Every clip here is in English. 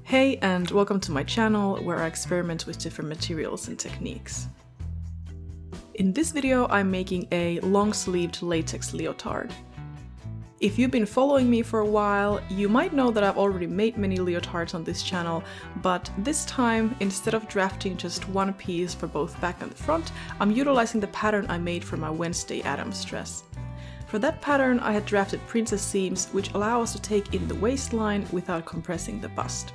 Hey, and welcome to my channel where I experiment with different materials and techniques. In this video I'm making a long-sleeved latex leotard. If you've been following me for a while, you might know that I've already made many leotards on this channel, but this time, instead of drafting just one piece for both back and the front, I'm utilizing the pattern I made for my Wednesday Addams dress. For that pattern I had drafted princess seams which allow us to take in the waistline without compressing the bust.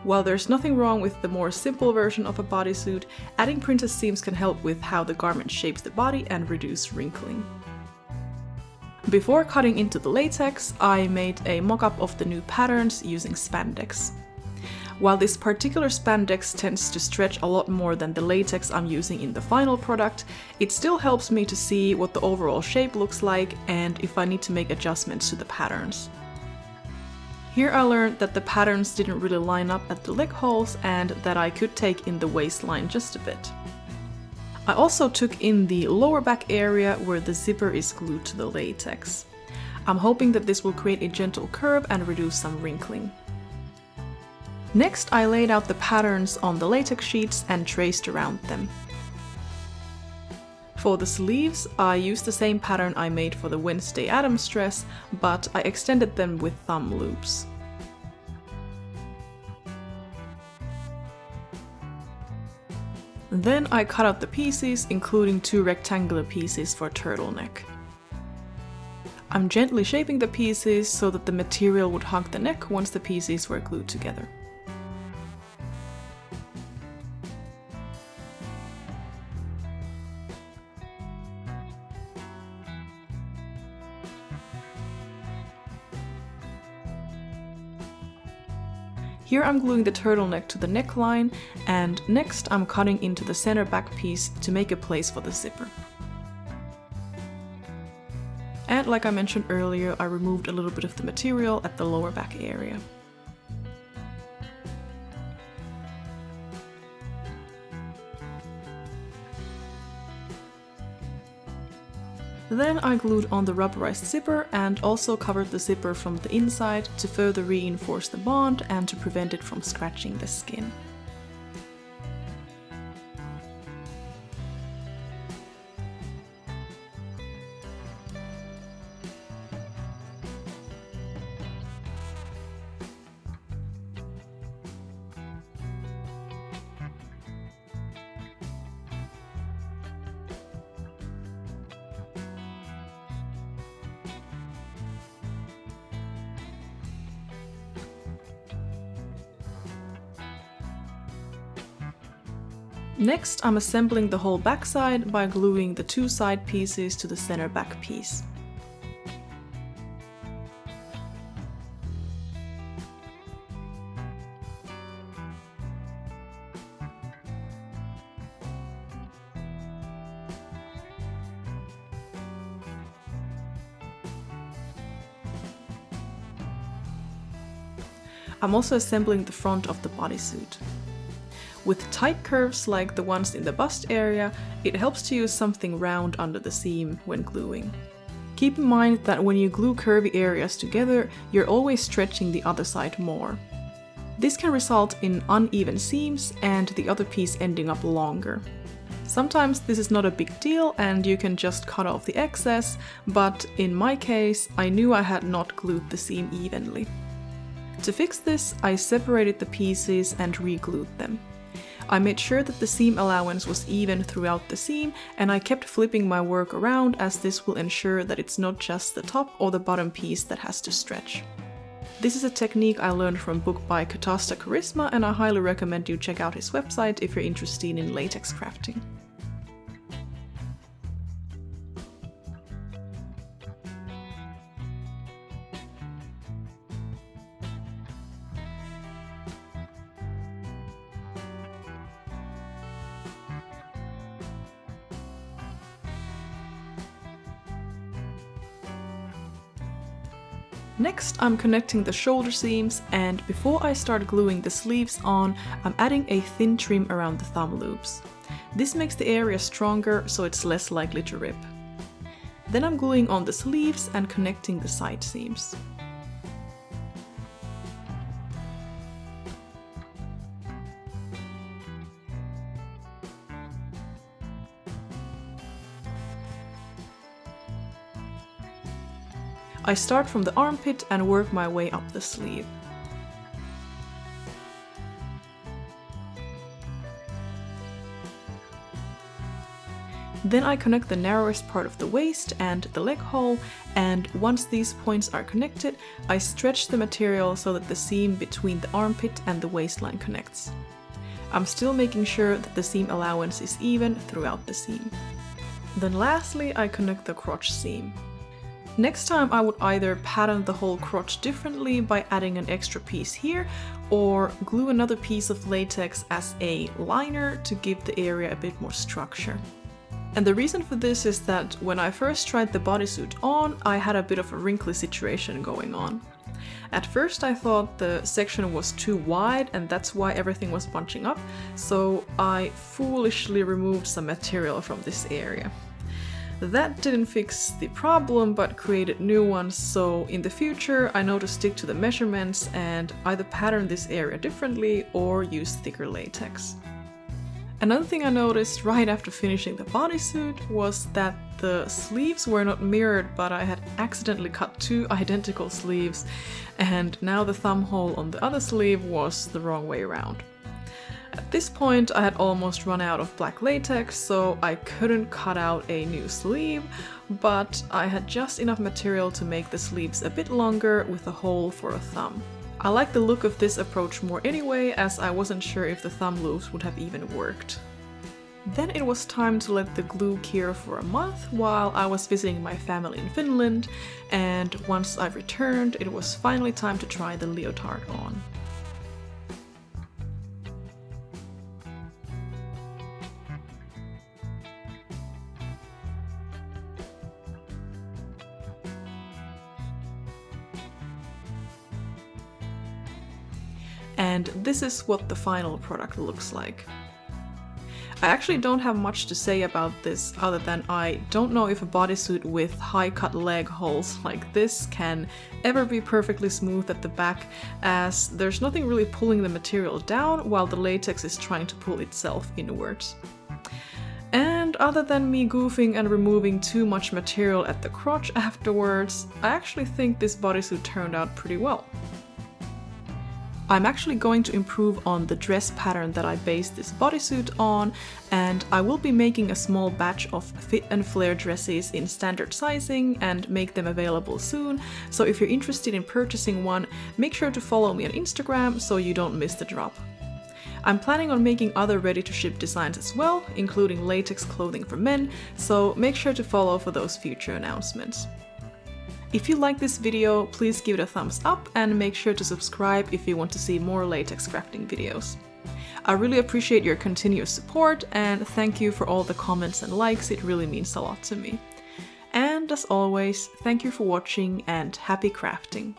While there's nothing wrong with the more simple version of a bodysuit, adding princess seams can help with how the garment shapes the body and reduce wrinkling. Before cutting into the latex, I made a mock-up of the new patterns using spandex. While this particular spandex tends to stretch a lot more than the latex I'm using in the final product, it still helps me to see what the overall shape looks like and if I need to make adjustments to the patterns. Here I learned that the patterns didn't really line up at the leg holes and that I could take in the waistline just a bit. I also took in the lower back area where the zipper is glued to the latex. I'm hoping that this will create a gentle curve and reduce some wrinkling. Next, I laid out the patterns on the latex sheets and traced around them. For the sleeves, I used the same pattern I made for the Wednesday Addams dress, but I extended them with thumb loops. Then I cut out the pieces, including 2 rectangular pieces for turtleneck. I'm gently shaping the pieces so that the material would hug the neck once the pieces were glued together. Here I'm gluing the turtleneck to the neckline, and next I'm cutting into the center back piece to make a place for the zipper. And like I mentioned earlier, I removed a little bit of the material at the lower back area. Then I glued on the rubberized zipper and also covered the zipper from the inside to further reinforce the bond and to prevent it from scratching the skin. Next, I'm assembling the whole backside by gluing the 2 side pieces to the center back piece. I'm also assembling the front of the bodysuit. With tight curves like the ones in the bust area, it helps to use something round under the seam when gluing. Keep in mind that when you glue curvy areas together, you're always stretching the other side more. This can result in uneven seams and the other piece ending up longer. Sometimes this is not a big deal and you can just cut off the excess, but in my case, I knew I had not glued the seam evenly. To fix this, I separated the pieces and re-glued them. I made sure that the seam allowance was even throughout the seam, and I kept flipping my work around as this will ensure that it's not just the top or the bottom piece that has to stretch. This is a technique I learned from a book by Catasta Charisma, and I highly recommend you check out his website if you're interested in latex crafting. Next, I'm connecting the shoulder seams, and before I start gluing the sleeves on, I'm adding a thin trim around the thumb loops. This makes the area stronger, so it's less likely to rip. Then I'm gluing on the sleeves and connecting the side seams. I start from the armpit and work my way up the sleeve. Then I connect the narrowest part of the waist and the leg hole, and once these points are connected, I stretch the material so that the seam between the armpit and the waistline connects. I'm still making sure that the seam allowance is even throughout the seam. Then lastly, I connect the crotch seam. Next time I would either pattern the whole crotch differently by adding an extra piece here, or glue another piece of latex as a liner to give the area a bit more structure. And the reason for this is that when I first tried the bodysuit on, I had a bit of a wrinkly situation going on. At first I thought the section was too wide and that's why everything was bunching up, so I foolishly removed some material from this area. That didn't fix the problem but created new ones, so in the future I know to stick to the measurements and either pattern this area differently or use thicker latex. Another thing I noticed right after finishing the bodysuit was that the sleeves were not mirrored, but I had accidentally cut two identical sleeves, and now the thumb hole on the other sleeve was the wrong way around. At this point I had almost run out of black latex, so I couldn't cut out a new sleeve, but I had just enough material to make the sleeves a bit longer with a hole for a thumb. I like the look of this approach more anyway, as I wasn't sure if the thumb loops would have even worked. Then it was time to let the glue cure for a month while I was visiting my family in Finland, and once I returned, it was finally time to try the leotard on. And this is what the final product looks like. I actually don't have much to say about this other than I don't know if a bodysuit with high cut leg holes like this can ever be perfectly smooth at the back, as there's nothing really pulling the material down while the latex is trying to pull itself inwards. And other than me goofing and removing too much material at the crotch afterwards, I actually think this bodysuit turned out pretty well. I'm actually going to improve on the dress pattern that I based this bodysuit on, and I will be making a small batch of fit and flare dresses in standard sizing and make them available soon, so if you're interested in purchasing one, make sure to follow me on Instagram so you don't miss the drop. I'm planning on making other ready-to-ship designs as well, including latex clothing for men, so make sure to follow for those future announcements. If you like this video, please give it a thumbs up and make sure to subscribe if you want to see more latex crafting videos. I really appreciate your continuous support, and thank you for all the comments and likes, it really means a lot to me. And as always, thank you for watching and happy crafting!